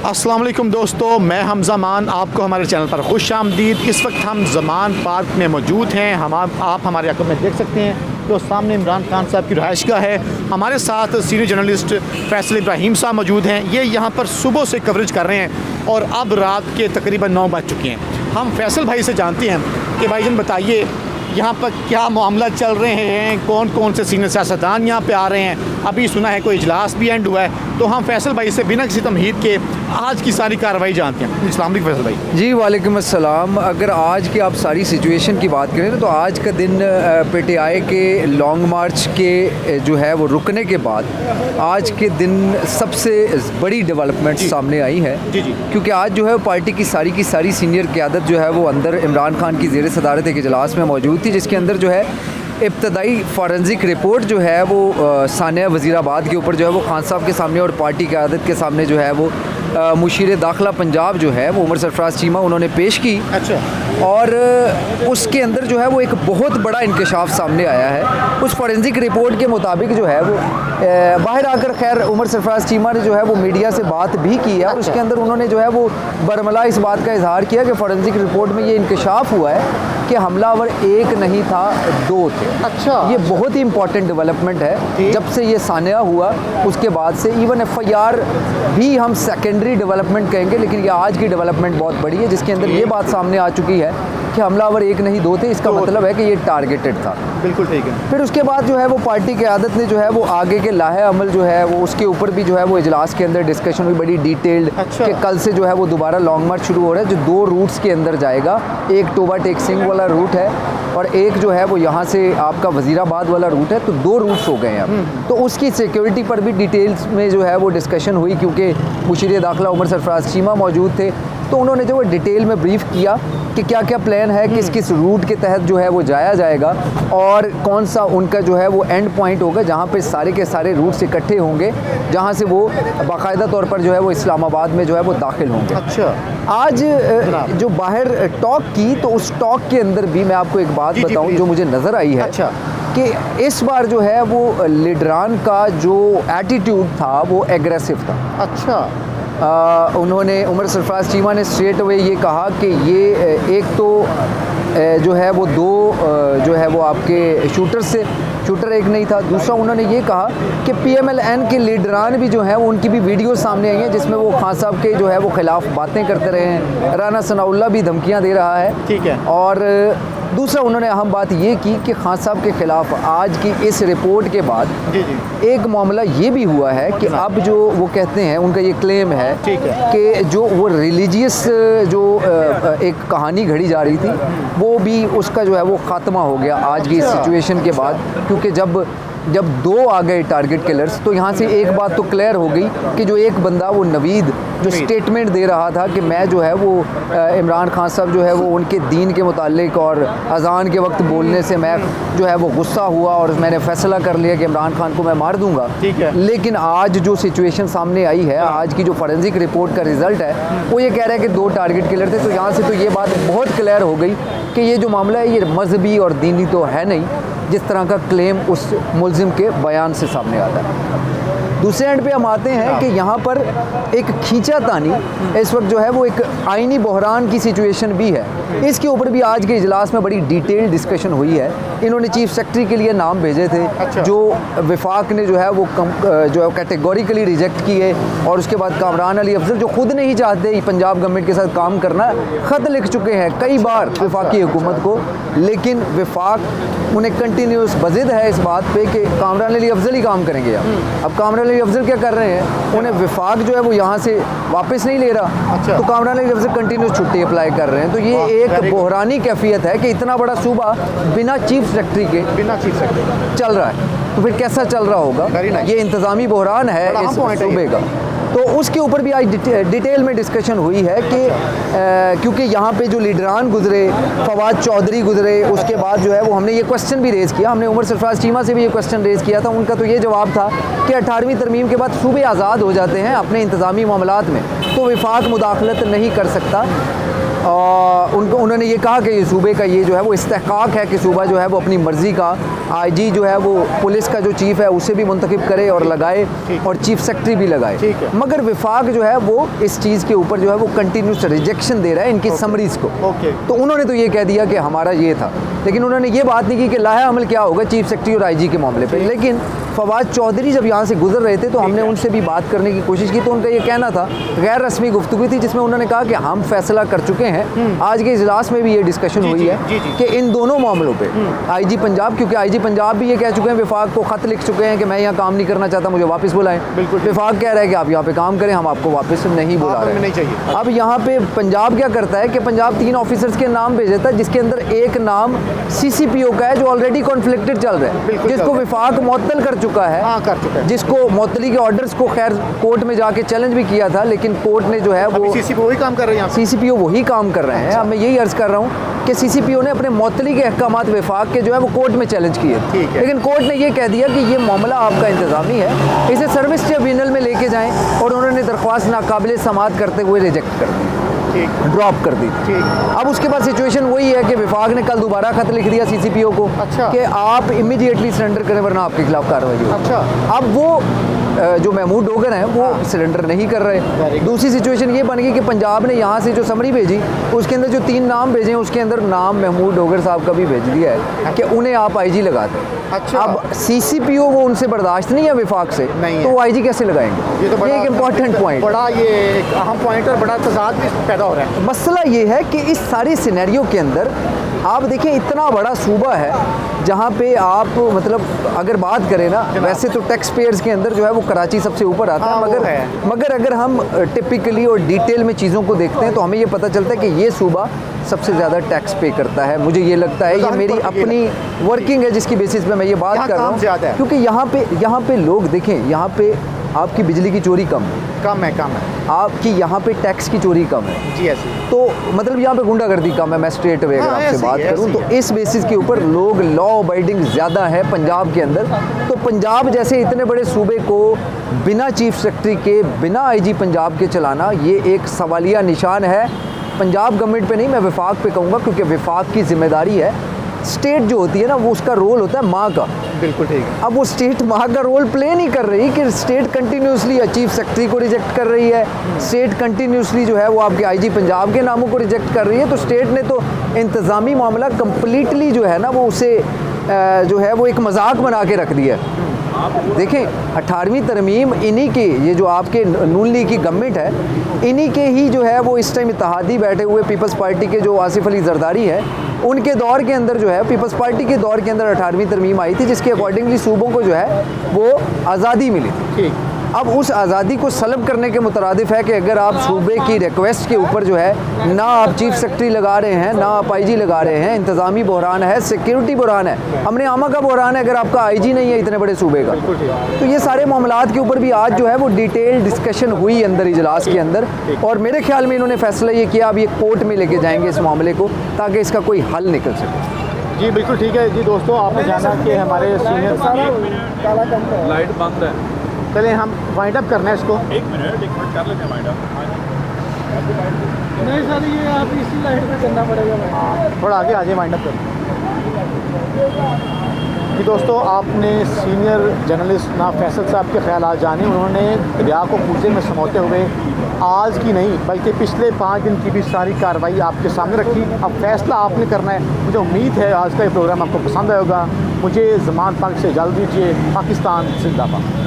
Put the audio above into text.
अस्सलाम वालेकुम दोस्तों, मैं हमज़ा मान आपको हमारे चैनल पर खुश आमदीद। इस वक्त हम ज़मान पार्क में मौजूद हैं। आप हमारे आंखों में देख सकते हैं तो सामने इमरान खान साहब की रहायशगाह है। हमारे साथ सीनियर जर्नलिस्ट फैसल इब्राहिम साहब मौजूद हैं। ये यहाँ पर सुबह से कवरेज कर रहे हैं और अब रात के तकरीबन 9 बज चुके हैं। हम फैसल भाई से जानते हैं कि भाईजान बताइए यहाँ पर क्या मामला चल रहे हैं, कौन कौन से सीनियर सियासतदान यहाँ पे आ रहे हैं। अभी सुना है कोई इजलास भी एंड हुआ है, तो हम फैसल भाई से बिना किसी तमहीद के आज की सारी कार्रवाई जानते हैं। अस्सलाम वालेकुम फैसल भाई। जी वालेकुम अस्सलाम। अगर आज की आप सारी सिचुएशन की बात करें तो आज का दिन पीटीआई के लॉन्ग मार्च के जो है वो रुकने के बाद आज के दिन सबसे बड़ी डेवलपमेंट सामने आई है। क्योंकि आज जो है पार्टी की सारी सीनियर क़यादत जो है वो अंदर इमरान खान की ज़ेर सदारत एक इजलास में मौजूद थी, जिसके अंदर जो है इब्तदाई फॉरेंसिक रिपोर्ट जो है वो सानिया वज़ीराबाद के ऊपर जो है वो खान साहब के सामने और पार्टी क़यादत के सामने जो है वो मुशीर दाखिला पंजाब जो है वो उमर सरफराज चीमा उन्होंने पेश की। अच्छा। और उसके अंदर जो है वो एक बहुत बड़ा इंकशाफ सामने आया है। उस फॉरेंसिक रिपोर्ट के मुताबिक जो है वो बाहर आकर खैर उमर सरफराज चीमा ने जो है वो मीडिया से बात भी की है। और उसके अंदर उन्होंने जो है वो बरमला इस बात का इजहार किया कि फॉरेंसिक रिपोर्ट में ये इंकशाफ हुआ है कि हमलावर एक नहीं था, 2 थे। अच्छा। ये बहुत ही इंपॉर्टेंट डेवलपमेंट है। जब से ये सानिया हुआ उसके बाद से इवन FIR भी हम सेकेंडरी डेवलपमेंट कहेंगे, लेकिन ये आज की डेवलपमेंट बहुत बड़ी है, जिसके अंदर ये बात सामने आ चुकी है कि हमलावर एक नहीं 2 थे। इसका मतलब है कि ये टारगेटेड था। बिल्कुल ठीक है। फिर उसके बाद जो है वो पार्टी की आदत ने जो है वो आगे के लाहे अमल जो है वो उसके ऊपर भी जो है वो इजलास के अंदर डिस्कशन हुई बड़ी डिटेल्ड। अच्छा। कि कल से जो है वो दोबारा लॉन्ग मार्च शुरू हो रहा है जो 2 रूट्स के अंदर जाएगा। एक टोबा टेक सिंह वाला रूट है और एक जो है वो यहाँ से आपका वज़ीराबाद वाला रूट है। तो 2 रूट्स हो गए हैं अब। तो उसकी सिक्योरिटी पर भी डिटेल्स में जो है वो डिस्कशन हुई, क्योंकि मुशीर दाखिला उमर सरफराज चीमा मौजूद थे। तो उन्होंने जो है डिटेल में ब्रीफ किया कि क्या क्या प्लान है, किस किस रूट के तहत जो है वो जाया जाएगा और कौन सा उनका जो है वो एंड पॉइंट होगा जहाँ पे सारे के सारे रूट्स इकट्ठे होंगे, जहाँ से वो बाकायदा तौर पर जो है वो इस्लामाबाद में जो है वो दाखिल होंगे। अच्छा। आज जो बाहर टॉक की तो उस टॉक के अंदर भी मैं आपको एक बात बताऊँ जो मुझे नज़र आई है। अच्छा। कि इस बार जो है वो लीडरान का जो एटीट्यूड था वो एग्रेसिव था। अच्छा। उन्होंने उमर सरफराज चीमा ने स्ट्रेट अवे ये कहा कि ये एक तो जो है वो 2 जो है वो आपके शूटर एक नहीं था। दूसरा उन्होंने ये कहा कि PMLN के लीडरान भी जो हैं वो उनकी भी वीडियो सामने आई हैं जिसमें वो खान साहब के जो है वो ख़िलाफ़ बातें करते रहे हैं। राना सनाउल्लाह भी धमकियां दे रहा है। ठीक है। और दूसरा उन्होंने अहम बात ये की कि खान साहब के ख़िलाफ़ आज की इस रिपोर्ट के बाद एक मामला ये भी हुआ है कि अब जो वो कहते हैं उनका ये क्लेम है कि जो वो रिलीजियस जो एक कहानी घड़ी जा रही थी वो भी उसका जो है वो ख़ात्मा हो गया आज की इस सिचुएशन के बाद। क्योंकि जब 2 आ गए टारगेट किलर्स तो यहाँ से एक बात तो क्लियर हो गई कि जो एक बंदा वो नवीद जो स्टेटमेंट दे रहा था कि मैं जो है वो इमरान खान साहब जो है वो उनके दीन के मुतालिक और अजान के वक्त बोलने से मैं जो है वो गुस्सा हुआ और मैंने फ़ैसला कर लिया कि इमरान खान को मैं मार दूंगा। ठीक है। लेकिन आज जो सिचुएशन सामने आई है, आज की जो फॉरेंसिक रिपोर्ट का रिज़ल्ट है वो ये कह रहा है कि 2 टारगेट किलर थे। तो यहाँ से तो ये बात बहुत क्लियर हो गई कि ये जो मामला है ये मजहबी और दीनी तो है नहीं जिस तरह का क्लेम उस मुल्ज़िम के बयान से सामने आता है। दूसरे एंड पे हम आते हैं कि यहाँ पर एक खींचातानी इस वक्त जो है वो एक आइनी बहरान की सिचुएशन भी है। इसके ऊपर भी आज के इजलास में बड़ी डिटेल डिस्कशन हुई है। इन्होंने चीफ सेक्रेटरी के लिए नाम भेजे थे। अच्छा। जो वफाक ने जो है वो जो है कैटेगोरिकली रिजेक्ट किए और उसके बाद कामरान अली अफजल जो खुद नहीं चाहते पंजाब गवर्नमेंट के साथ काम करना ख़त लिख चुके हैं कई बार वफाकी हुकूमत को, लेकिन वफाक उन्हें कंटिन्यूस बज़िद है इस बात पे कि कामरान अली अफजल ही काम करेंगे। अब कामरान अली अफजल क्या कर रहे हैं, उन्हें वफाक जो है वो यहाँ से वापस नहीं ले रहा। अच्छा। तो कामरान अली अफजल कंटिन्यूस छुट्टी अप्लाई कर रहे हैं। तो ये एक बहरानी कैफियत है कि इतना बड़ा सूबा बिना चीफ सेक्रेटरी के चल रहा है, तो फिर कैसा चल रहा होगा। ये इंतज़ामी बहरान है इस सूबे का। तो उसके ऊपर भी आज डिटेल में डिस्कशन हुई है कि क्योंकि यहाँ पे जो लीडरान गुजरे, फवाद चौधरी गुजरे, उसके बाद जो है वो हमने ये क्वेश्चन भी रेज़ किया, हमने उमर सरफराज चीमा से भी ये क्वेश्चन रेज़ किया था। उनका तो ये जवाब था कि 18वीं तरमीम के बाद सूबे आज़ाद हो जाते हैं अपने इंतज़ामी मामलात में, तो वफाक मुदाखलत नहीं कर सकता। उन्होंने ये कहा कि ये सूबे का ये जो है वो इस्तेहकाक है कि सूबा जो है वो अपनी मर्ज़ी का आईजी जो है वो पुलिस का जो चीफ़ है उसे भी मुंतखब करे और लगाए और चीफ सेक्रेटरी भी लगाए। ठीक है। मगर विफाक जो है वो इस चीज़ के ऊपर जो है वो कंटिन्यूस रिजेक्शन दे रहा है इनकी समरीज़ को। ओके। तो उन्होंने तो ये कह दिया कि हमारा ये था, लेकिन उन्होंने ये बात नहीं की कि लाहे अमल क्या होगा चीफ सेक्रेटरी और आईजी के मामले पे। लेकिन फवाद चौधरी जब यहाँ से गुजर रहे थे तो हमने उनसे भी बात करने की कोशिश की, तो उनका ये कहना था, गैर रस्मी गुफ्तगू थी जिसमें उन्होंने कहा कि हम फैसला कर चुके हैं। आज के इजलास में भी ये डिस्कशन हुई है कि इन दोनों मामलों पे आईजी पंजाब, क्योंकि आईजी पंजाब भी ये कह चुके हैं, विफाक को खत लिख चुके हैं कि मैं यहाँ काम नहीं करना चाहता, मुझे वापस बुलाएं। बिल्कुल। विफाक कह रहा है कि आप यहाँ पे काम करें, हम आपको वापस नहीं बुला रहे नहीं चाहिए। अब यहाँ पे पंजाब क्या करता है कि पंजाब 3 ऑफिसर्स के नाम भेजता है, जिसके अंदर एक नाम सीसीपीओ का है जो ऑलरेडी कॉन्फ्लिक्टेड चल रहा है, जिसको विफाक मुअत्तल कर चुका है। हाँ, कर चुका है। जिसको मुअत्तली के ऑर्डर्स को खैर कोर्ट में जाके चैलेंज भी किया था, लेकिन कोर्ट ने जो है वो सीसीपीओ वही काम कर रहे हैं। सीसीपीओ वही काम कर रहे हैं। अब मैं यही अर्ज कर रहा हूँ कि सीसीपीओ ने अपने मुअत्तली के अहकामात विफाक के जो है वो कोर्ट में चैलेंज किए, ठीक है। लेकिन कोर्ट ने ये कह दिया कि ये मामला आपका इंतजामी है, इसे सर्विस ट्रिब्यूनल में लेके जाएं, और उन्होंने दरख्वास्त नाकाबिल समाअत करते हुए रिजेक्ट कर दी, ड्रॉप कर दी। अब उसके बाद सिचुएशन वही है कि विफाक ने कल दोबारा खत लिख दिया सीसीपीओ को। अच्छा। कि आप इमीडिएटली सरेंडर करें वरना आपके खिलाफ कार्रवाई होगी। अच्छा। अब वो जो महमूद डोगर हैं वो सरेंडर नहीं कर रहे। दूसरी सिचुएशन ये बन गई कि पंजाब ने यहाँ से जो समरी भेजी उसके अंदर जो 3 नाम भेजे हैं उसके अंदर नाम महमूद डोगर साहब का भी भेज दिया है कि उन्हें आप आईजी लगा दें। अच्छा। अब सीसीपीओ वो उनसे बर्दाश्त नहीं है विफाक से, नहीं है। तो वो आईजी कैसे लगाएंगे? ये तो बड़ा एक इंपॉर्टेंट पॉइंट, बड़ा ये एक अहम पॉइंट और बड़ा तजाद भी पैदा हो रहा है। मसला ये है कि इस सारे सिनेरियो के अंदर आप देखिए इतना बड़ा सूबा है जहाँ पे आप मतलब अगर बात करें ना, वैसे तो टैक्स पेयर्स के अंदर जो है वो कराची सबसे ऊपर आता हाँ, है, मगर अगर हम टिपिकली और डिटेल में चीज़ों को देखते हैं तो हमें ये पता चलता है कि ये सूबा सबसे ज़्यादा टैक्स पे करता है। मुझे ये लगता है, ये मेरी अपनी वर्किंग है जिसकी बेसिस पे मैं ये बात कर रहा हूँ, क्योंकि यहाँ पे लोग देखें, यहाँ पे आपकी बिजली की चोरी कम है, आपकी यहाँ पे टैक्स की चोरी कम है जी, ऐसे। तो मतलब यहाँ पे गुंडागर्दी कम है। मैं स्ट्रेट अवे अगर आपसे बात करूँ तो इस बेसिस के ऊपर लोग लॉ अबाइडिंग ज़्यादा है पंजाब के अंदर। तो पंजाब जैसे इतने बड़े सूबे को बिना चीफ सेक्रेटरी के, बिना आईजी पंजाब के चलाना, ये एक सवालिया निशान है पंजाब गवर्नमेंट पे नहीं, मैं विफाक पे कहूँगा, क्योंकि विफाक की जिम्मेदारी है। स्टेट जो होती है ना वो उसका रोल होता है माँ का। बिल्कुल ठीक है। अब वो स्टेट माँ का रोल प्ले नहीं कर रही कि स्टेट कंटिन्यूसली चीफ सेक्रेटरी को रिजेक्ट कर रही है, स्टेट कंटिन्यूसली जो है वो आपके आईजी पंजाब के नामों को रिजेक्ट कर रही है। तो स्टेट ने तो इंतज़ामी मामला कम्प्लीटली जो है ना वो उसे जो है वो एक मजाक बना के रख दिया है। देखें 18वीं तरमीम इन्हीं के, ये जो आपके नून लीग की गवर्नमेंट है, इन्हीं के ही जो है वो इस टाइम इत्तेहादी बैठे हुए पीपल्स पार्टी के जो आसिफ अली जरदारी है, उनके दौर के अंदर जो है पीपल्स पार्टी के दौर के अंदर 18वीं तरमीम आई थी जिसके अकॉर्डिंगली सूबों को जो है वो आज़ादी मिली थी। अब उस आज़ादी को सलब करने के मुतरादिफ है कि अगर आप सूबे की रिक्वेस्ट के ऊपर जो है ना आप चीफ सेक्रेटरी लगा रहे हैं, ना आप आईजी लगा रहे हैं, इंतज़ामी बहरान है, सिक्योरिटी बहरान है, हमने आमा का बहरान है अगर आपका आईजी नहीं है इतने बड़े सूबे का। तो ये सारे मामलात के ऊपर भी आज जो है वो डिटेल डिस्कशन हुई अंदर इजलास के अंदर, और मेरे ख्याल में इन्होंने फैसला ये किया अब ये कोर्ट में लेके जाएंगे इस मामले को ताकि इसका कोई हल निकल सके। जी बिल्कुल ठीक है। जी दोस्तों, आपने जाना कि हमारे सीनियर लाइट बंद है, चले हम वाइंड अप करना है इसको। एक मिनट कर लेते हैं वाइंड अप। नहीं सर, ये आप इसी लाइट पे करना पड़ेगा। थोड़ा आगे आ जाए, वाइंड अप कर। जी दोस्तों, आपने सीनियर जर्नलिस्ट ना फैसल साहब के ख्याल जाने। उन्होंने दरिया को कूजे में समोते हुए आज की नहीं बल्कि पिछले 5 दिन की भी सारी कार्रवाई आपके सामने रखी। अब फैसला आपने करना है। मुझे उम्मीद है आज का ये प्रोग्राम आपको पसंद आएगा। मुझे ज़मान पाक से इजाज़त दीजिए। पाकिस्तान जिंदाबाद।